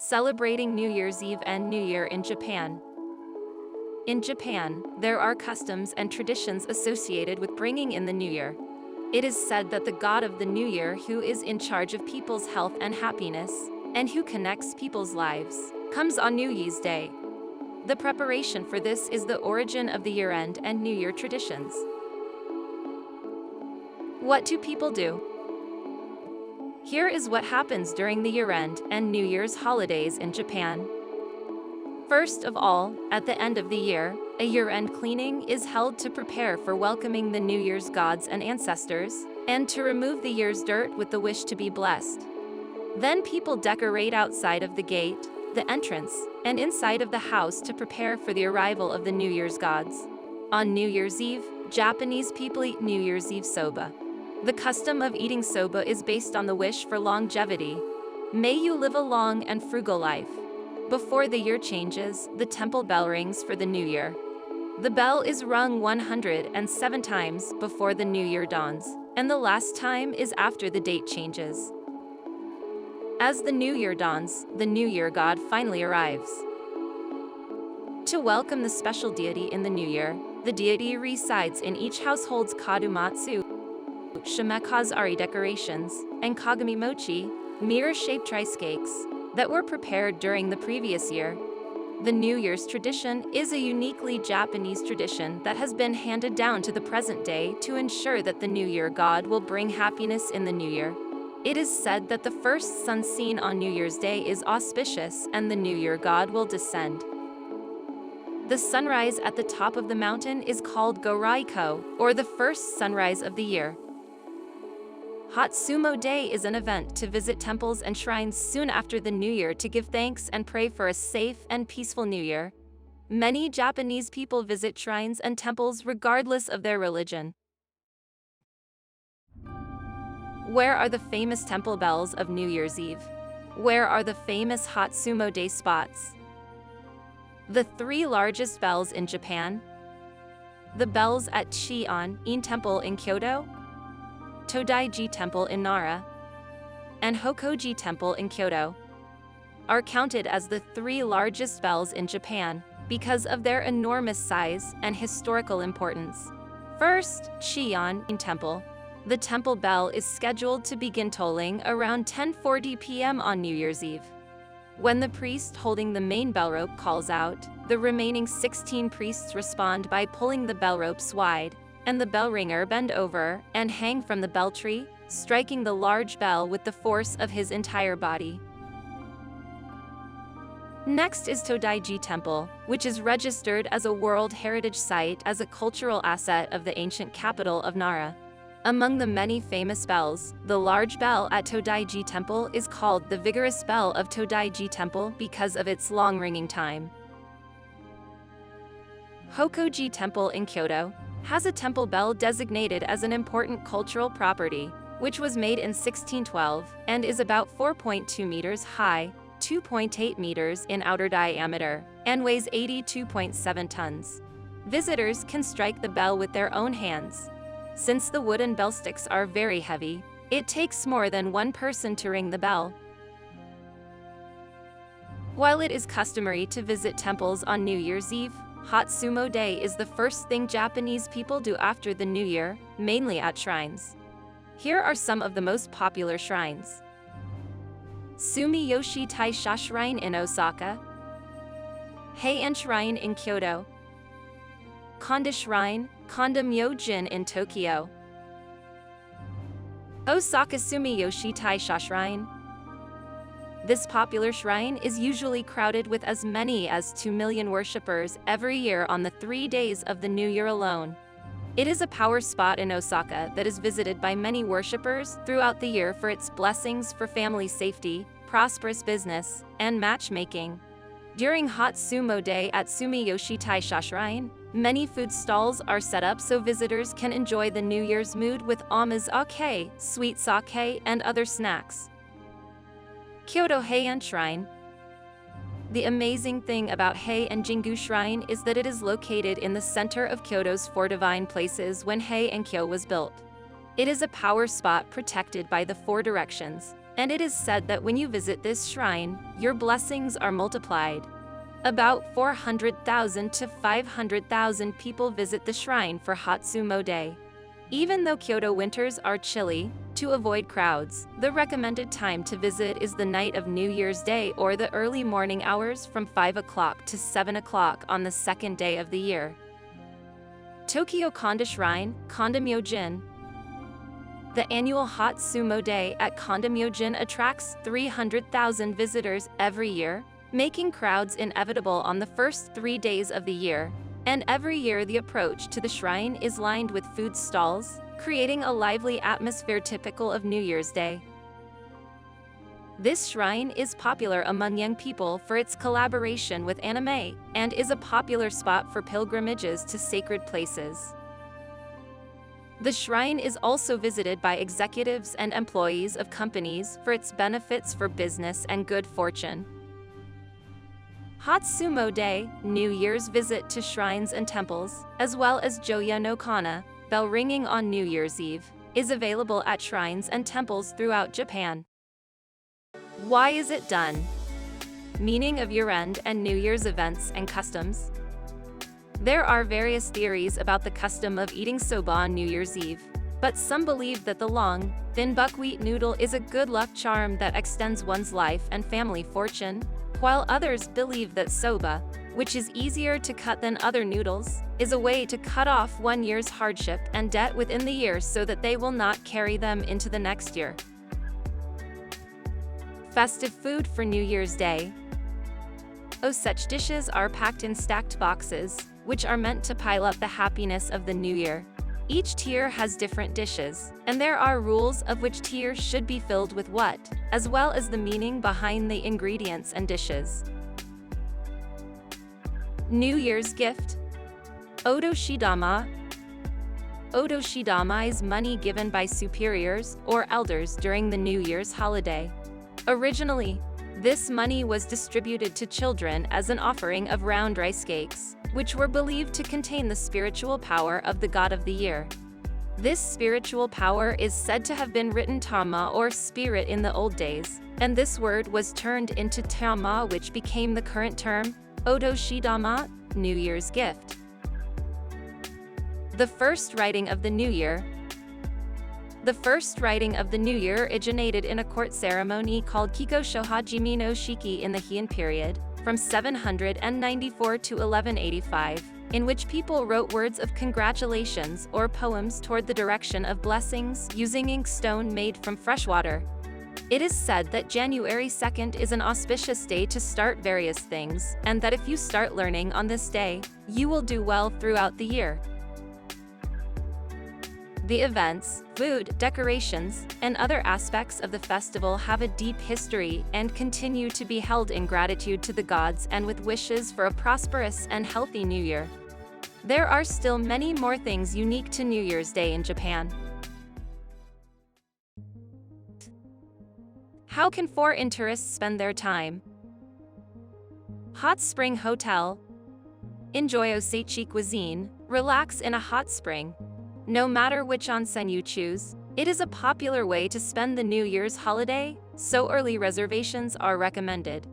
Celebrating New Year's Eve and New Year in Japan. In Japan, there are customs and traditions associated with bringing in the New Year. It is said that the god of the New Year, who is in charge of people's health and happiness, and who connects people's lives, comes on New Year's Day. The preparation for this is the origin of the year-end and New Year traditions. What do people do? Here is what happens during the year-end and New Year's holidays in Japan. First of all, at the end of the year, a year-end cleaning is held to prepare for welcoming the New Year's gods and ancestors, and to remove the year's dirt with the wish to be blessed. Then people decorate outside of the gate, the entrance, and inside of the house to prepare for the arrival of the New Year's gods. On New Year's Eve, Japanese people eat New Year's Eve soba. The custom of eating soba is based on the wish for longevity. May you live a long and frugal life. Before the year changes, the temple bell rings for the New Year. The bell is rung 107 times before the New Year dawns, and the last time is after the date changes. As the New Year dawns, the New Year god finally arrives. To welcome the special deity in the New Year, the deity resides in each household's kadumatsu, shimekazari decorations, and kagami mochi, mirror-shaped rice cakes, that were prepared during the previous year. The New Year's tradition is a uniquely Japanese tradition that has been handed down to the present day to ensure that the New Year god will bring happiness in the New Year. It is said that the first sun seen on New Year's Day is auspicious and the New Year god will descend. The sunrise at the top of the mountain is called Goraiko, or the first sunrise of the year. Hatsumo Day is an event to visit temples and shrines soon after the New Year to give thanks and pray for a safe and peaceful New Year. Many Japanese people visit shrines and temples regardless of their religion. Where are the famous temple bells of New Year's Eve? Where are the famous Hatsumo Day spots? The three largest bells in Japan: the bells at Chion-in Temple in Kyoto, Todaiji Temple in Nara, and Hokoji Temple in Kyoto, are counted as the three largest bells in Japan because of their enormous size and historical importance. First, Chion-in Temple. The temple bell is scheduled to begin tolling around 10:40 p.m. on New Year's Eve. When the priest holding the main bell rope calls out, the remaining 16 priests respond by pulling the bell ropes wide, and the bell ringer bend over and hang from the bell tree, striking the large bell with the force of his entire body. Next is Todaiji Temple, which is registered as a World Heritage Site as a cultural asset of the ancient capital of Nara. Among the many famous bells, the large bell at Todaiji Temple is called the vigorous bell of Todaiji Temple because of its long ringing time. Hokoji Temple in Kyoto has a temple bell designated as an important cultural property, which was made in 1612 and is about 4.2 meters high, 2.8 meters in outer diameter, and weighs 82.7 tons. Visitors can strike the bell with their own hands. Since the wooden bell sticks are very heavy, it takes more than one person to ring the bell. While it is customary to visit temples on New Year's Eve, Hatsumo Day is the first thing Japanese people do after the New Year, mainly at shrines. Here are some of the most popular shrines: Sumiyoshi Taisha Shrine in Osaka, Heian Shrine in Kyoto, Konda Shrine, Konda Myojin in Tokyo, Osaka Sumiyoshi Taisha Shrine. This popular shrine is usually crowded with as many as 2 million worshippers every year on the 3 days of the New Year alone. It is a power spot in Osaka that is visited by many worshippers throughout the year for its blessings for family safety, prosperous business, and matchmaking. During Hatsumo Day at Sumiyoshi Taisha Shrine, many food stalls are set up so visitors can enjoy the New Year's mood with amazu-ake, sweet sake, and other snacks. Kyoto Heian Shrine. The amazing thing about Heian Jingu Shrine is that it is located in the center of Kyoto's 4 divine places when Heian Kyo was built. It is a power spot protected by the 4 directions, and it is said that when you visit this shrine, your blessings are multiplied. About 400,000 to 500,000 people visit the shrine for Hatsumo Day. Even though Kyoto winters are chilly, to avoid crowds, the recommended time to visit is the night of New Year's Day or the early morning hours from 5 o'clock to 7 o'clock on the second day of the year. Tokyo Konda Shrine, Kondamyojin. The annual Hatsumo Day at Kondamyojin attracts 300,000 visitors every year, making crowds inevitable on the first 3 days of the year. And every year the approach to the shrine is lined with food stalls, creating a lively atmosphere typical of New Year's Day. This shrine is popular among young people for its collaboration with anime, and is a popular spot for pilgrimages to sacred places. The shrine is also visited by executives and employees of companies for its benefits for business and good fortune. Hatsumo Day, New Year's visit to shrines and temples, as well as Joya-no-Kane, bell ringing on New Year's Eve, is available at shrines and temples throughout Japan. Why is it done? Meaning of year-end and New Year's events and customs. There are various theories about the custom of eating soba on New Year's Eve, but some believe that the long, thin buckwheat noodle is a good luck charm that extends one's life and family fortune, while others believe that soba, which is easier to cut than other noodles, is a way to cut off one year's hardship and debt within the year so that they will not carry them into the next year. Festive food for New Year's Day. Such dishes are packed in stacked boxes, which are meant to pile up the happiness of the new year. Each tier has different dishes, and there are rules of which tier should be filled with what, as well as the meaning behind the ingredients and dishes. New Year's gift. Odoshidama. Odoshidama is money given by superiors or elders during the New Year's holiday. Originally, this money was distributed to children as an offering of round rice cakes, which were believed to contain the spiritual power of the god of the year. This spiritual power is said to have been written tama or spirit in the old days, and this word was turned into tama, which became the current term, odoshidama, New Year's gift. The first writing of the New Year. The first writing of the New Year originated in a court ceremony called Kiko Shohajimi no Shiki in the Heian period, from 794 to 1185, in which people wrote words of congratulations or poems toward the direction of blessings using inkstone made from fresh water. It is said that January 2nd is an auspicious day to start various things, and that if you start learning on this day, you will do well throughout the year. The events, food, decorations, and other aspects of the festival have a deep history and continue to be held in gratitude to the gods and with wishes for a prosperous and healthy New Year. There are still many more things unique to New Year's Day in Japan. How can foreign tourists spend their time? Hot Spring Hotel. Enjoy Oseichi cuisine, relax in a hot spring. No matter which onsen you choose, it is a popular way to spend the New Year's holiday, so early reservations are recommended.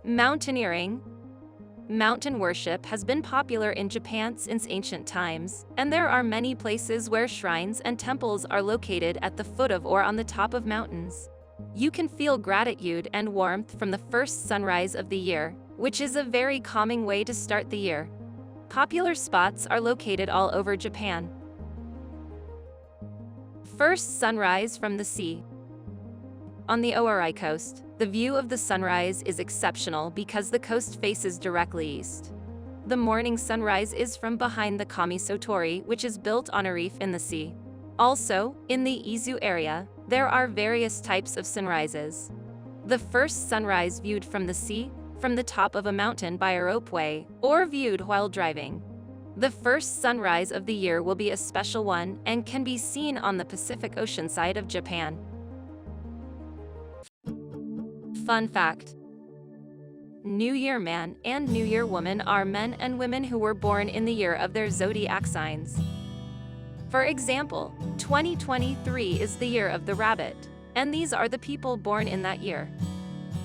Mountaineering. Mountain worship has been popular in Japan since ancient times, and there are many places where shrines and temples are located at the foot of or on the top of mountains. You can feel gratitude and warmth from the first sunrise of the year, which is a very calming way to start the year. Popular spots are located all over Japan. First sunrise from the sea. On the Owari coast, the view of the sunrise is exceptional because the coast faces directly east. The morning sunrise is from behind the Kamisotori, which is built on a reef in the sea. Also, in the Izu area, there are various types of sunrises. The first sunrise viewed from the sea, from the top of a mountain by a ropeway, or viewed while driving. The first sunrise of the year will be a special one and can be seen on the Pacific Ocean side of Japan. Fun fact: New Year man and New Year woman are men and women who were born in the year of their zodiac signs. For example, 2023 is the year of the rabbit, and these are the people born in that year.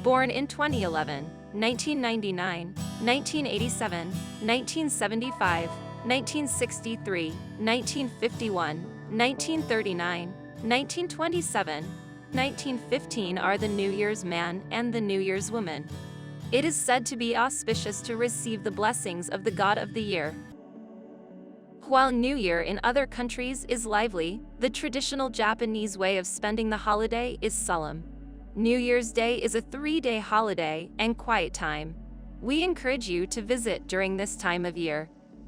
Born in 2011, 1999, 1987, 1975, 1963, 1951, 1939, 1927, 1915 are the New Year's man and the New Year's woman. It is said to be auspicious to receive the blessings of the god of the year. While New Year in other countries is lively, the traditional Japanese way of spending the holiday is solemn. New Year's Day is a 3-day holiday and quiet time. We encourage you to visit during this time of year.